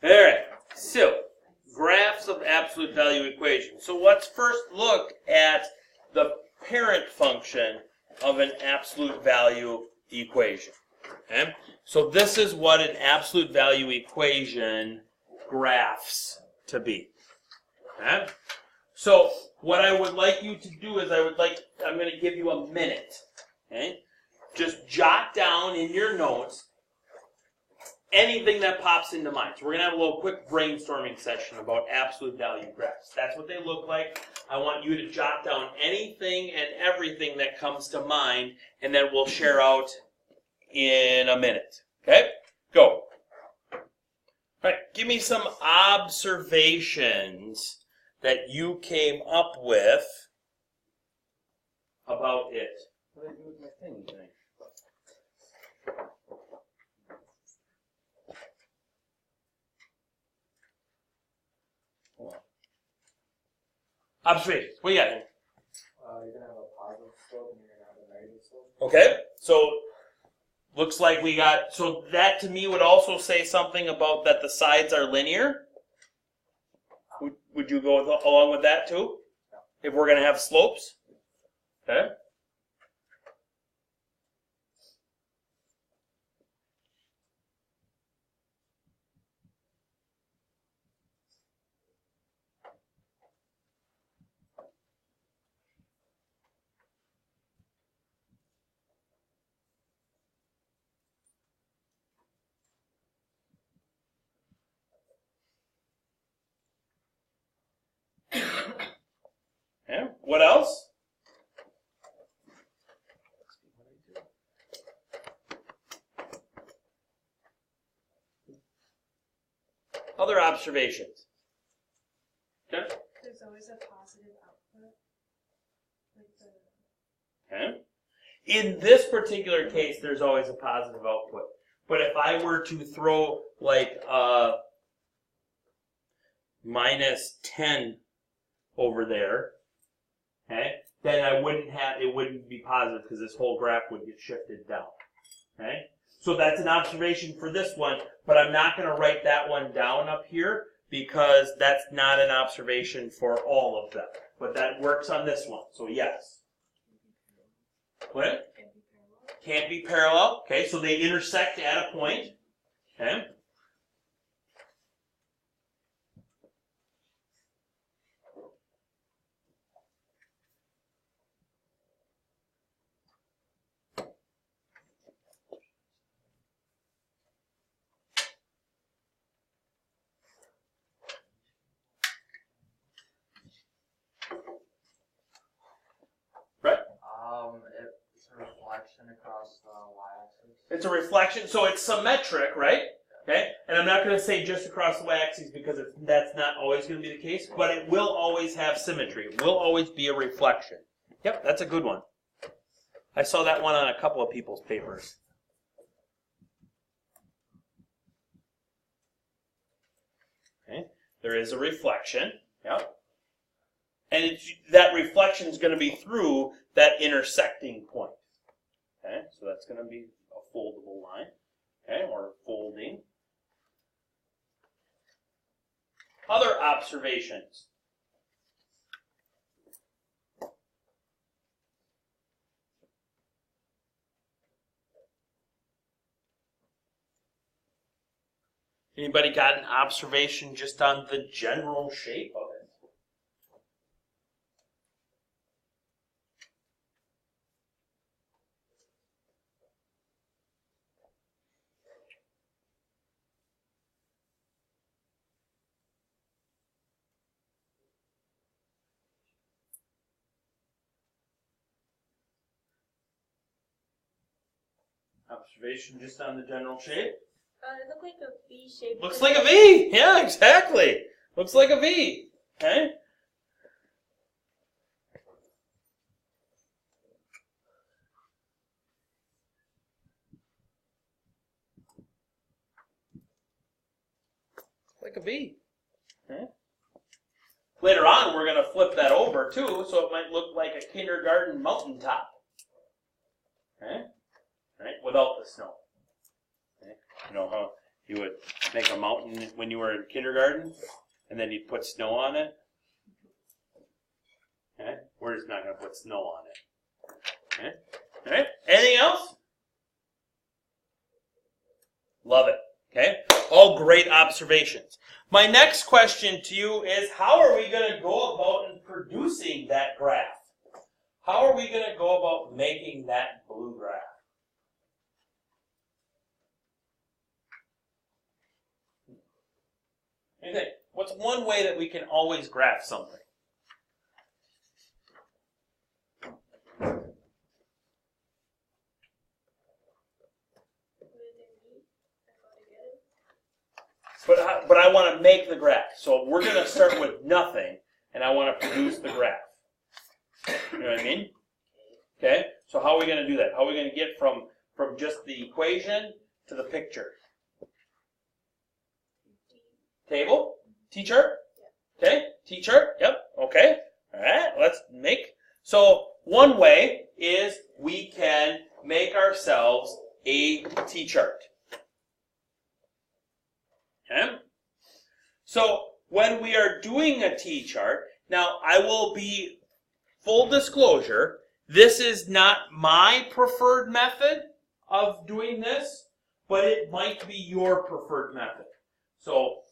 All right, so graphs of absolute value equations. So let's first look at the parent function of an absolute value equation. Okay? So this is what an absolute value equation graphs to be. Okay? So what I would like you to do is I'm going to give you a minute. Okay? Just jot down in your notes anything that pops into mind. So we're going to have a little quick brainstorming session about absolute value graphs. That's what they look like. I want you to jot down anything and everything that comes to mind, and then we'll share out in a minute. Okay? Go. All right, give me some observations that you came up with about it. What did I do with my thing today? Observations. What do you got here? You're going to have a positive slope and you're going to have a negative slope. Okay, so looks like we got, so that to me would also say something about that the sides are linear. Would you go along with that too? If we're going to have slopes? Okay. Okay. What else? Other observations. Okay. There's always a positive output. Okay. In this particular case, there's always a positive output. But if I were to throw like minus 10 over there, okay, then it wouldn't be positive because this whole graph would get shifted down. Okay? So that's an observation for this one, but I'm not going to write that one down up here because that's not an observation for all of them. But that works on this one, so yes. What? Can't be parallel. Okay, so they intersect at a point. Okay. It's a reflection across the y-axis. It's a reflection, so it's symmetric, right? Okay, and I'm not going to say just across the y-axis because that's not always going to be the case, but it will always have symmetry. It will always be a reflection. Yep, that's a good one. I saw that one on a couple of people's papers. Okay, there is a reflection. Yep. And that reflection is going to be through that intersecting point. Okay, so that's going to be a foldable line, okay, or folding. Other observations. Anybody got an observation just on the general shape of it? Observation just on the general shape? It looked like a V shape. Looks like a V! Yeah, exactly! Looks like a V. Okay? Like a V. Okay? Later on, we're going to flip that over, too, so it might look like a kindergarten mountaintop. Okay? Right? Without the snow. Okay? You know how You would make a mountain when you were in kindergarten, and then you'd put snow on it. Okay? We're just not going to put snow on it. Okay? All right? Anything else? Love it. Okay? All great observations. My next question to you is, how are we going to go about in producing that graph? How are we going to go about making that blue graph? What do you think? What's one way that we can always graph something? But I want to make the graph. So we're going to start with nothing, and I want to produce the graph. You know what I mean? Okay? So how are we going to do that? How are we going to get from just the equation to the picture? Table? T-chart? Okay? T-chart? Yep. Okay. All right. Let's make. So one way is we can make ourselves a T-chart. Okay? So when we are doing a T-chart, now I will be full disclosure, this is not my preferred method of doing this, but it might be your preferred method. So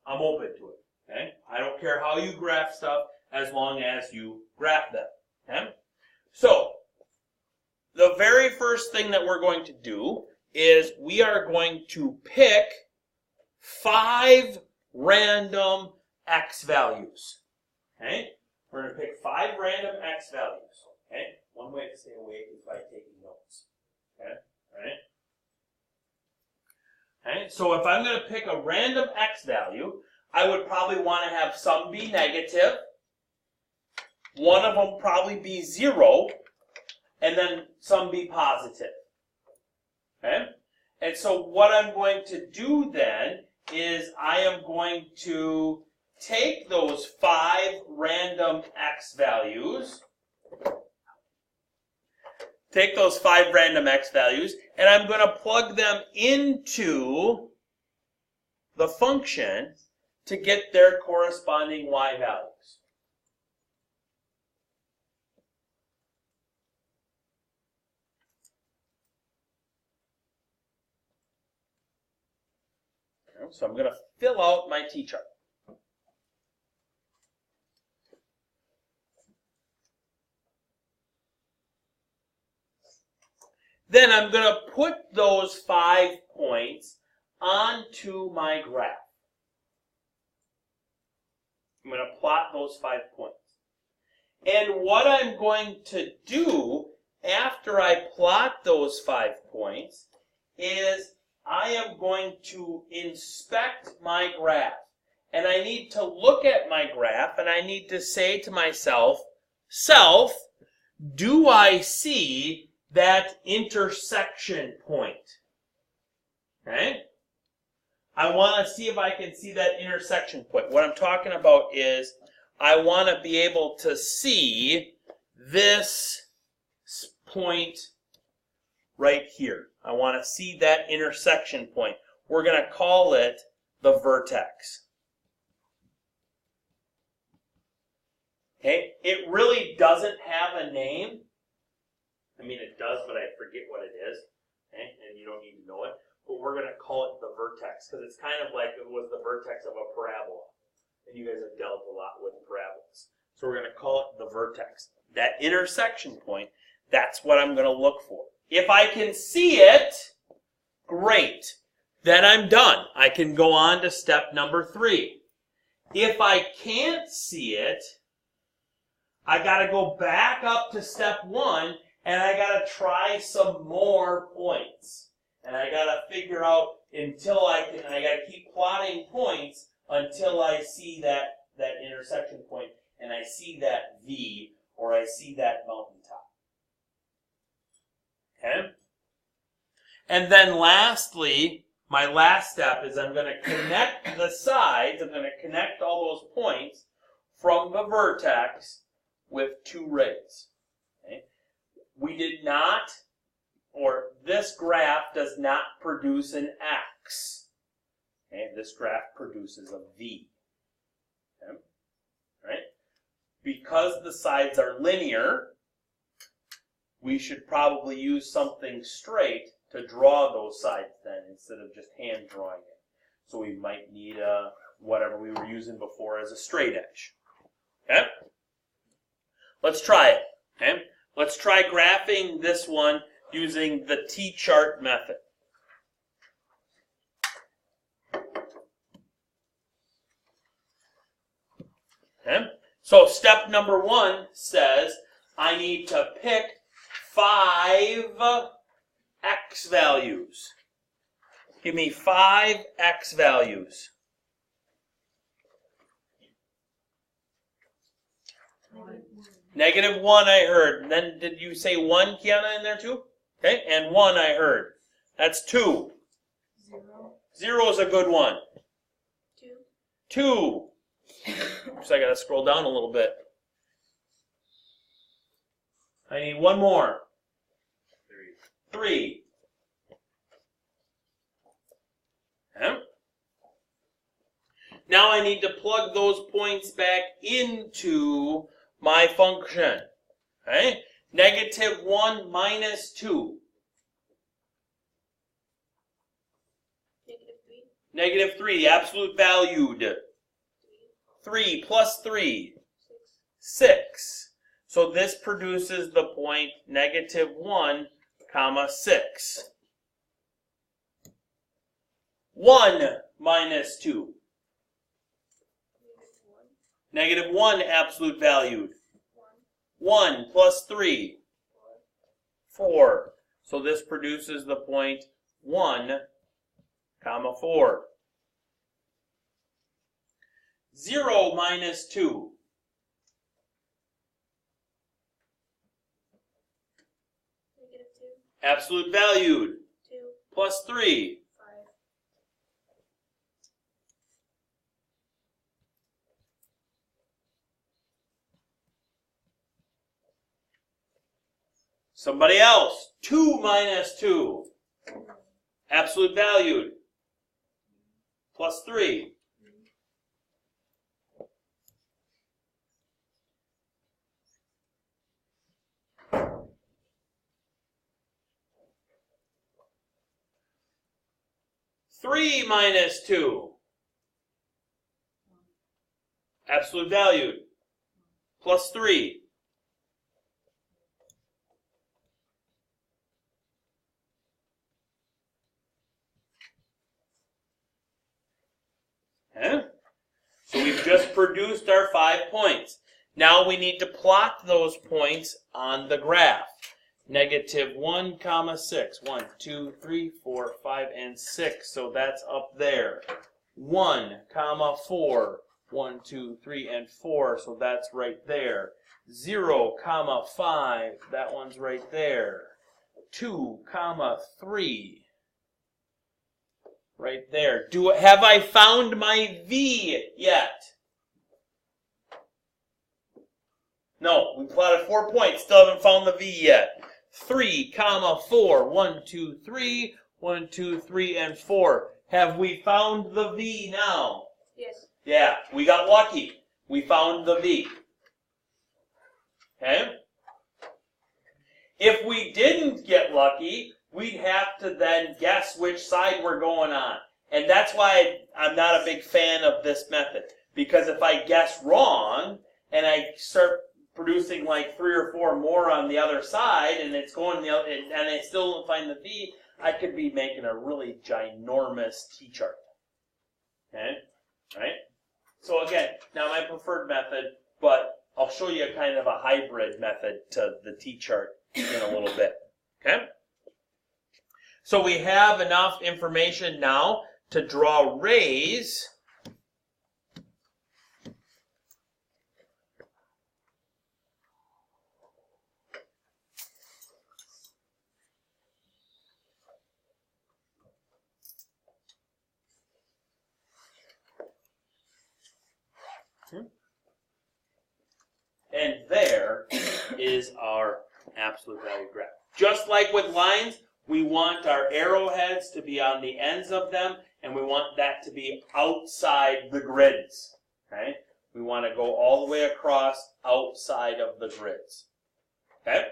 I'm open to it. Okay? I don't care how you graph stuff as long as you graph them. Okay? So the very first thing that we're going to do is we are going to pick 5 random x values. Okay? We're going to pick 5 random x values. Okay? One way to stay awake is by taking notes. Okay? All right? Okay? So if I'm going to pick a random x value, I would probably want to have some be negative, one of them probably be 0, and then some be positive. Okay? And so what I'm going to do then is I am going to take those 5 random x values, and I'm going to plug them into the function to get their corresponding y values. So I'm going to fill out my T-chart. Then I'm going to put those 5 points onto my graph. I'm going to plot those 5 points. And what I'm going to do after I plot those 5 points is I am going to inspect my graph. And I need to look at my graph and I need to say to myself, self, do I see that intersection point? Okay? I want to see if I can see that intersection point. What I'm talking about is I want to be able to see this point right here. I want to see that intersection point. We're going to call it the vertex. Okay? It really doesn't have a name. I mean, it does, but I forget what it is. Okay? And you don't need to know it. But we're going to call it the vertex because it's kind of like it was the vertex of a parabola. And you guys have dealt a lot with parabolas. So we're going to call it the vertex. That intersection point, that's what I'm going to look for. If I can see it, great. Then I'm done. I can go on to step number 3. If I can't see it, I got to go back up to step 1 and I got to try some more points. And I got to figure out until I got to keep plotting points until I see that intersection point and I see that V or I see that mountaintop. Okay? And then lastly, my last step is I'm going to connect the sides. I'm going to connect all those points from the vertex with 2 rays. Okay? We did not, or this graph does not produce an X. this graph produces a V. Okay? Right? Because the sides are linear, we should probably use something straight to draw those sides then, instead of just hand drawing it. So we might need whatever we were using before as a straight edge. Okay? Let's try it. Okay? Let's try graphing this one using the T-chart method. Okay? So step number 1 says I need to pick 5 x values. Give me 5 x values. -1 I heard. And then did you say 1, Kiana, in there too? Okay, and 1 I heard. That's 2. 0. 0 is a good one. 2. 2. So I gotta scroll down a little bit. I need one more. 3. Okay. Now I need to plug those points back into my function. Okay? -1 minus 2. -3, the absolute valued. 3 plus 3. 6. So this produces the point -1, comma 6. 1 minus 2. -1 absolute valued. 1 plus 3. 4. So this produces the point 1, comma 4. 0 minus 2. -2. Absolute valued. 2. Plus 3. 5. Somebody else. 2 minus 2. Absolute valued. Plus 3. 3 minus 2. Absolute valued. Plus 3. Okay? So we've just produced our 5 points. Now we need to plot those points on the graph. -1, comma 6. 1, 2, 3, 4, 5, and 6. So that's up there. 1, comma 4. 1, 2, 3, and 4. So that's right there. 0, comma 5. That one's right there. 2, comma 3. Right there. Have I found my V yet? No, we plotted 4 points. Still haven't found the V yet. 3, comma 4. 1, 2, 3. 1, 2, 3, and 4. Have we found the V now? Yes. Yeah, we got lucky. We found the V. Okay? If we didn't get lucky, we'd have to then guess which side we're going on. And that's why I'm not a big fan of this method. Because if I guess wrong, and I start producing like 3 or 4 more on the other side, and it's going the other, and I still don't find the V, I could be making a really ginormous T-chart. Okay? Right? So again, now my preferred method, but I'll show you kind of a hybrid method to the T-chart in a little bit. Okay? So we have enough information now to draw rays. And there is our absolute value graph. Just like with lines, we want our arrowheads to be on the ends of them, and we want that to be outside the grids. Okay? We want to go all the way across outside of the grids. Okay?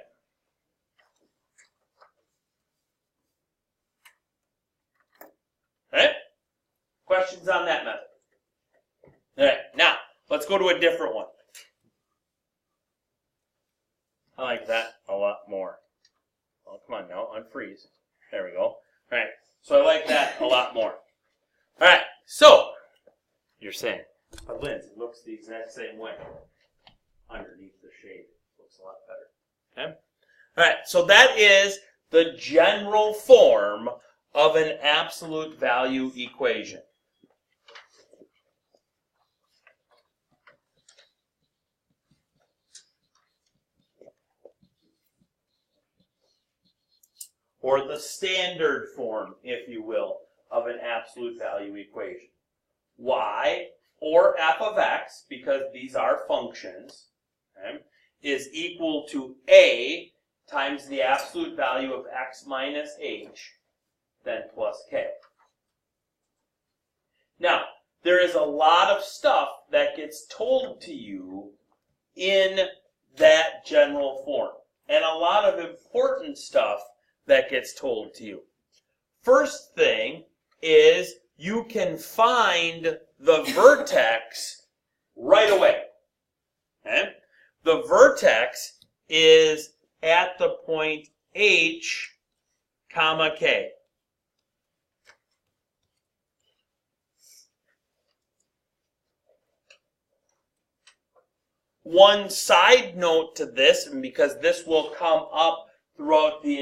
Okay? Questions on that method? All right, now let's go to a different one. I like that a lot more. Oh, come on now, unfreeze. There we go. All right, so I like that a lot more. All right, so you're saying, but Linz, it looks the exact same way underneath the shade. It looks a lot better. Okay? All right, so that is the general form of an absolute value equation. Or the standard form, if you will, of an absolute value equation. Y, or f of x, because these are functions, okay, is equal to a times the absolute value of x minus h, then plus k. Now, there is a lot of stuff that gets told to you in that general form, and a lot of important stuff that gets told to you. First thing is you can find the vertex right away. Okay? The vertex is at the point h, comma, k. One side note to this, and because this will come up throughout the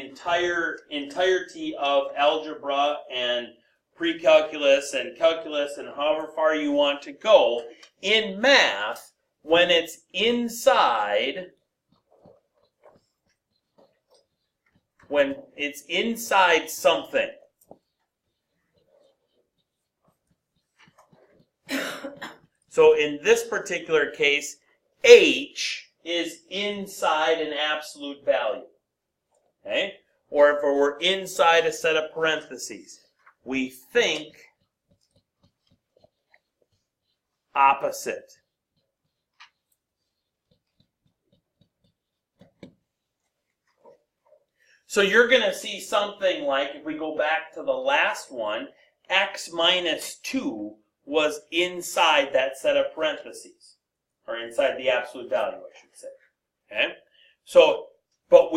entirety of algebra and pre-calculus and calculus and however far you want to go, in math, when it's inside something, so in this particular case, h is inside an absolute value. Okay? Or if it were inside a set of parentheses, we think opposite. So you're going to see something like, if we go back to the last one, x minus 2 was inside that set of parentheses, or inside the absolute value, I should say. Okay? So, but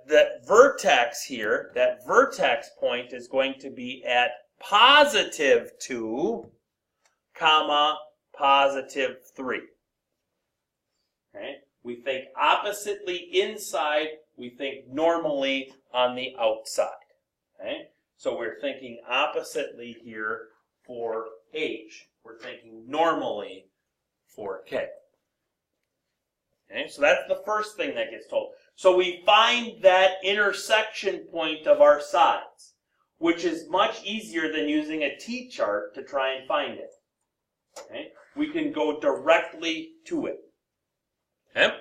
the vertex here, that vertex point is going to be at positive 2, comma, positive 3. Okay? We think oppositely inside, we think normally on the outside. Okay? So we're thinking oppositely here for h. We're thinking normally for k. Okay? So that's the first thing that gets told. So we find that intersection point of our sides, which is much easier than using a T-chart to try and find it. Okay? We can go directly to it. Okay?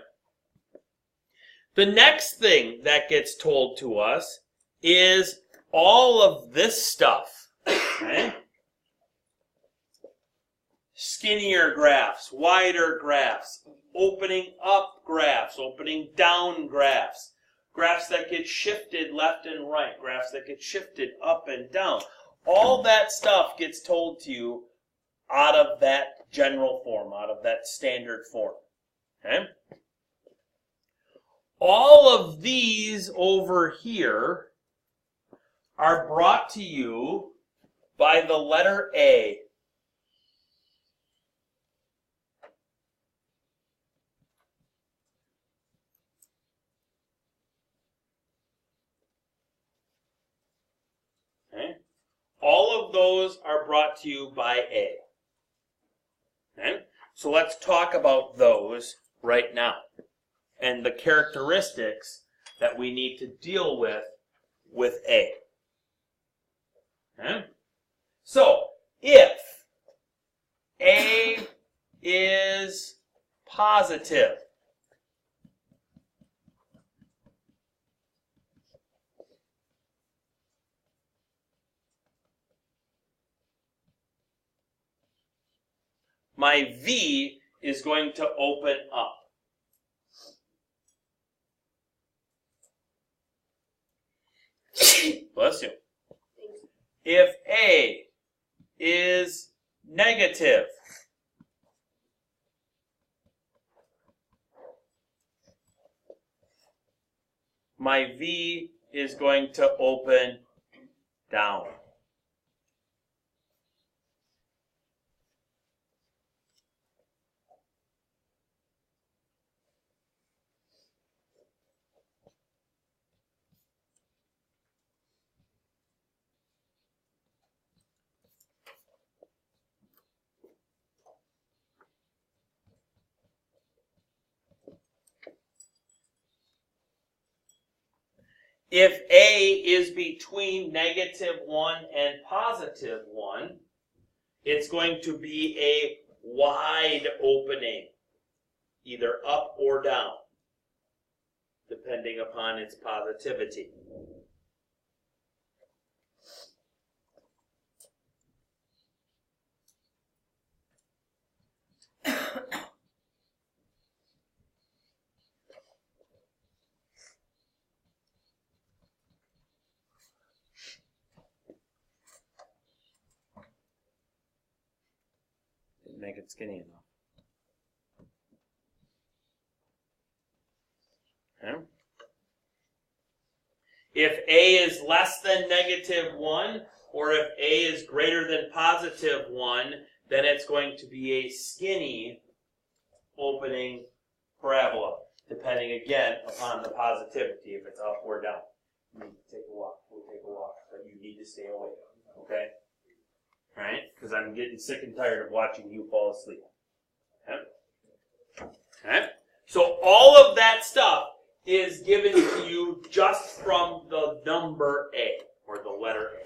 The next thing that gets told to us is all of this stuff. Okay? Skinnier graphs, wider graphs, opening up graphs, opening down graphs, graphs that get shifted left and right, graphs that get shifted up and down. All that stuff gets told to you out of that general form, out of that standard form. Okay? All of these over here are brought to you by the letter A. Okay? All of those are brought to you by A. Okay? So let's talk about those right now and the characteristics that we need to deal with A. Okay? So, if A is positive, my v is going to open up. Bless you. If A is negative, my V is going to open down. If A is between -1 and +1, it's going to be a wide opening, either up or down, depending upon its positivity. Didn't make it skinny enough. Okay. If A is less than -1, or if A is greater than +1, then it's going to be a skinny opening parabola, depending again upon the positivity, if it's up or down. You need to take a walk. We'll take a walk, but you need to stay awake. Okay? Alright? Because I'm getting sick and tired of watching you fall asleep. Okay? Okay? So all of that stuff is given to you just from the number A, or the letter A.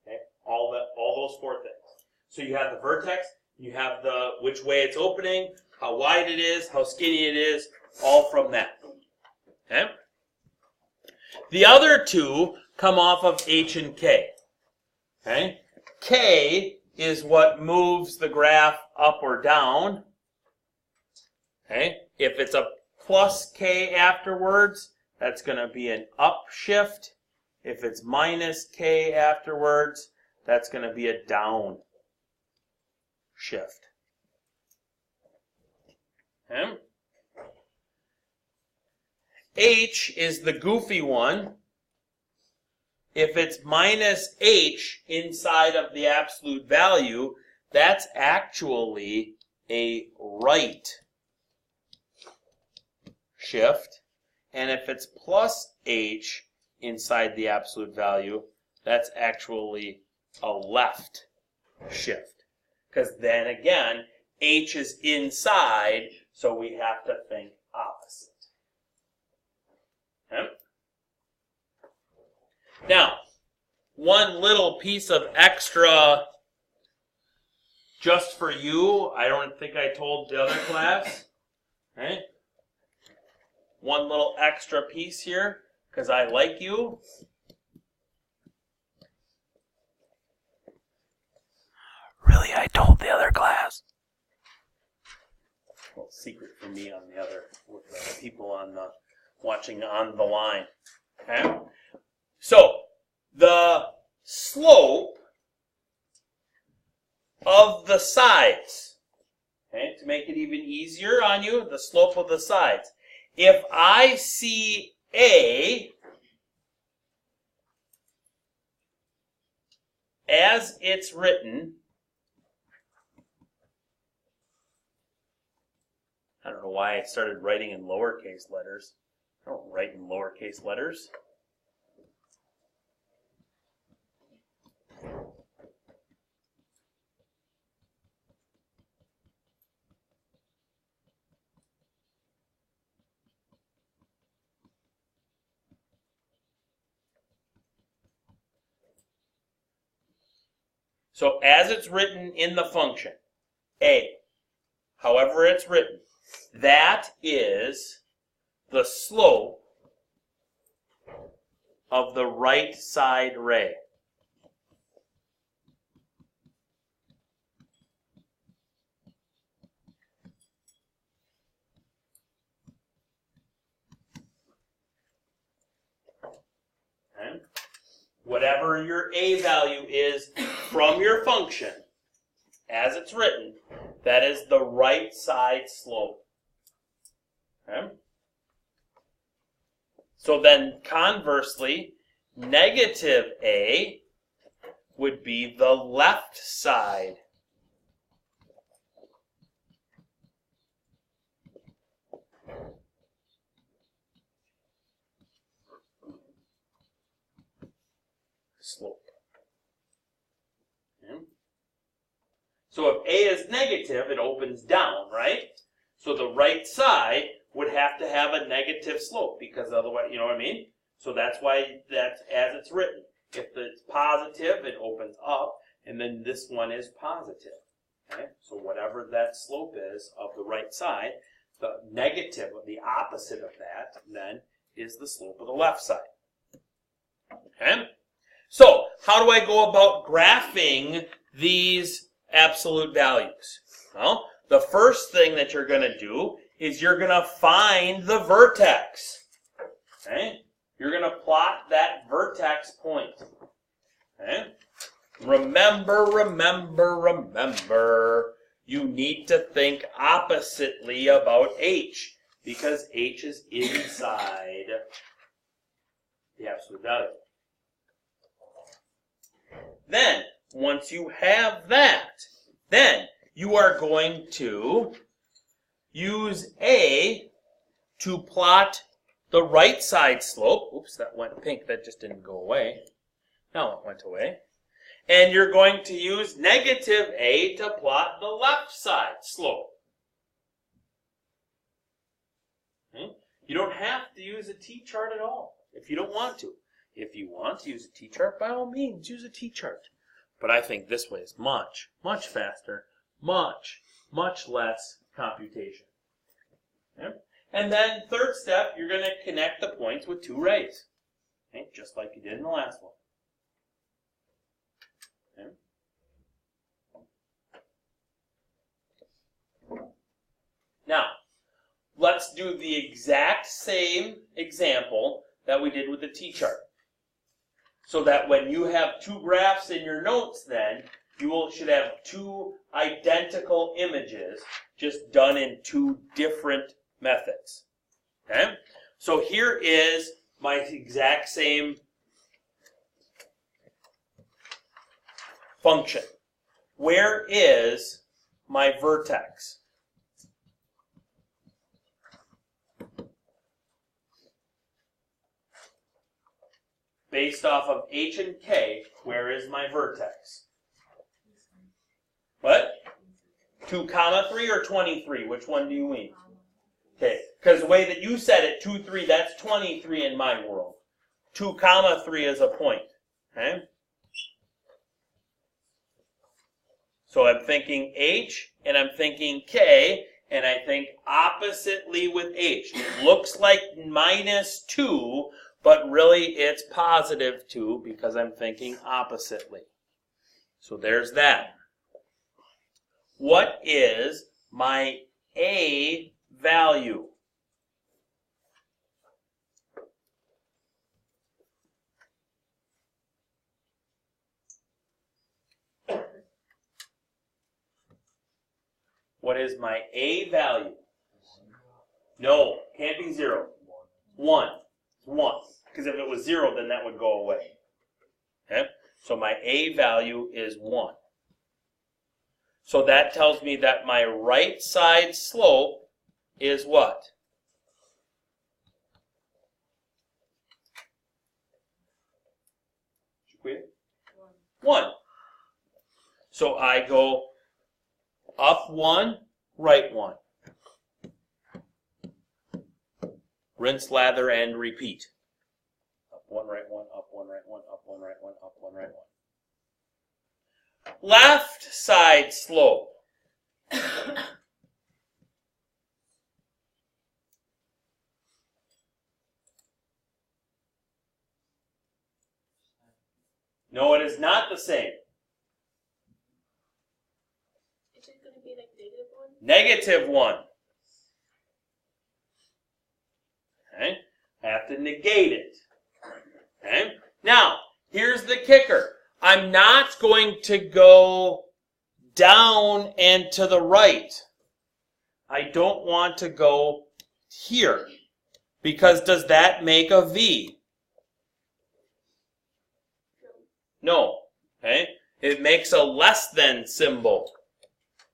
Okay? All those four things. So you have the vertex, you have the which way it's opening, how wide it is, how skinny it is, all from that. Okay? The other two come off of H and K. Okay? K is what moves the graph up or down. Okay? If it's a plus K afterwards, that's going to be an upshift. If it's minus K afterwards, that's going to be a down shift. Okay? H is the goofy one. If it's minus H inside of the absolute value, that's actually a right shift. And if it's plus H inside the absolute value, that's actually a left shift. Because then again, H is inside, so we have to think opposite. Okay? Now, one little piece of extra just for you. I don't think I told the other class. Okay? One little extra piece here, because I like you. Really, I told the other class. Well, secret from me on the other, with the people on the watching on the line. Okay? So, the slope of the sides, okay, to make it even easier on you, the slope of the sides. If I see A as it's written, I don't know why I started writing in lowercase letters. I don't write in lowercase letters. So as it's written in the function, A, however it's written, that is the slope of the right side ray. whatever your a value is from your function, as it's written, that is the right side slope. Okay? So then conversely, negative a would be the left side. Slope. Okay. So if a is negative, it opens down, right? So the right side would have to have a negative slope because otherwise, you know what I mean? So that's why that's as it's written. If it's positive, it opens up, and then this one is positive. Okay? So whatever that slope is of the right side, the negative, the opposite of that, then is the slope of the left side. Okay? So how do I go about graphing these absolute values? Well, the first thing that you're going to do is you're going to find the vertex. Okay? You're going to plot that vertex point. Okay? Remember, you need to think oppositely about h, because h is inside the absolute value. Then, once you have that, then you are going to use a to plot the right side slope. Oops, that went pink. That just didn't go away. Now it went away. And you're going to use negative a to plot the left side slope. Okay? You don't have to use a t-chart at all if you don't want to. If you want to use a t-chart, by all means, use a t-chart. But I think this way is much, much faster, much less computation. Okay? And then third step, you're going to connect the points with two rays. Okay? Just like you did in the last one. Okay? Now, let's do the exact same example that we did with the t-chart. So that when you have two graphs in your notes then, you should have two identical images, just done in two different methods. Okay? So here is my exact same function. Where is my vertex? Based off of h and k, where is my vertex? What? 2, 3 or 23? Which one do you mean? Okay, because the way that you said it, 2, 3, that's 23 in my world. 2, 3 is a point. Okay? So I'm thinking h, and I'm thinking k, and I think oppositely with h. It looks like -2, but really it's +2 because I'm thinking oppositely. So there's that. What is my a value? What is my a value? No, can't be 0. 1. 1. Because if it was 0, then that would go away. Okay? So my a value is 1. So that tells me that my right side slope is what? Did you 1. So I go up 1, right 1. Rinse, lather, and repeat. Up 1, right 1, up 1, right 1, up 1, right 1, up 1, right 1. Left side slope. No, it is not the same. Is it going to be like -1? -1. Okay? I have to negate it. Okay? Now, here's the kicker. I'm not going to go down and to the right. I don't want to go here. Because does that make a V? No. Okay? It makes a less than symbol.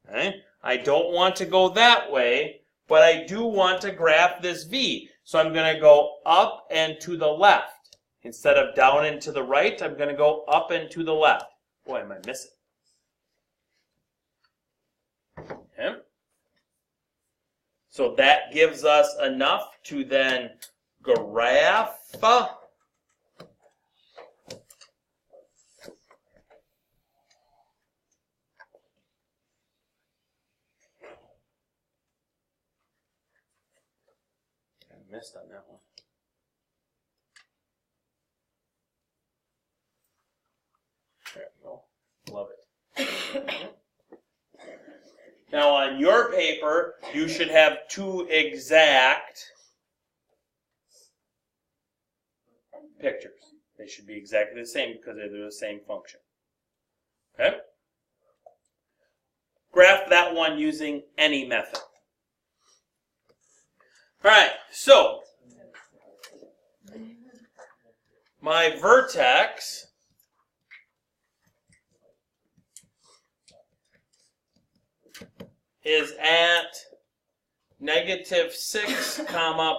Okay? I don't want to go that way, but I do want to graph this V. So I'm going to go up and to the left. Instead of down and to the right, I'm going to go up and to the left. Boy, am I missing. Okay? So that gives us enough to then graph missed on that one. There we go. Love it. Now on your paper, you should have two exact pictures. They should be exactly the same because they're the same function. Okay? Graph that one using any method. Alright, so my vertex is at -6,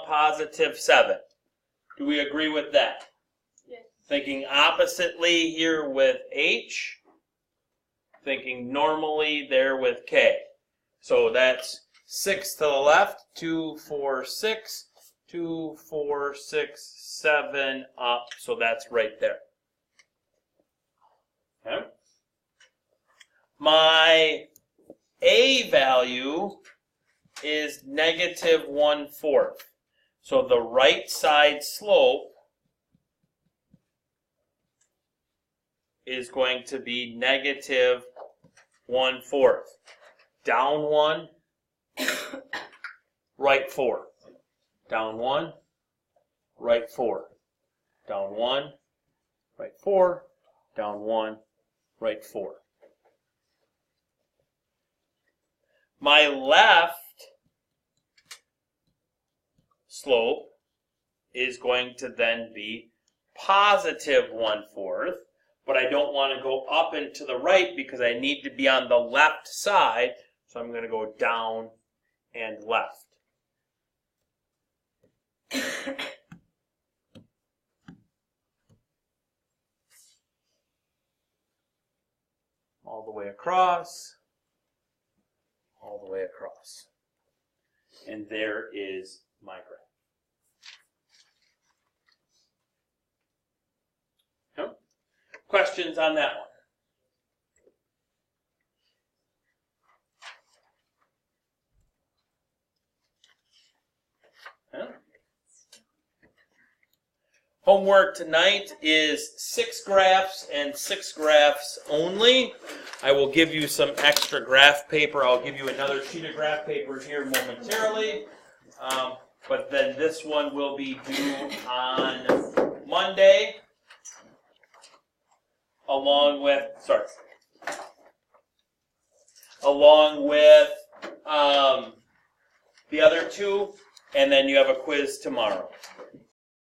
positive 7. Do we agree with that? Yes. Thinking oppositely here with H, thinking normally there with K. So that's 6 to the left, 2, 4, 6, 2, 4, 6, 7 up. So that's right there. Okay. My A value is -1/4. So the right side slope is going to be -1/4. Down 1, right 4. Down 1, right 4. Down 1, right 4. Down 1, right 4. My left slope is going to then be +1/4, but I don't want to go up and to the right because I need to be on the left side, so I'm going to go down and left. All the way across. All the way across. And there is my graph. Okay. Questions on that one? Okay. Homework tonight is 6 graphs and 6 graphs only. I will give you some extra graph paper. I'll give you another sheet of graph paper here momentarily. But then this one will be due on Monday, along with the other two, and then you have a quiz tomorrow.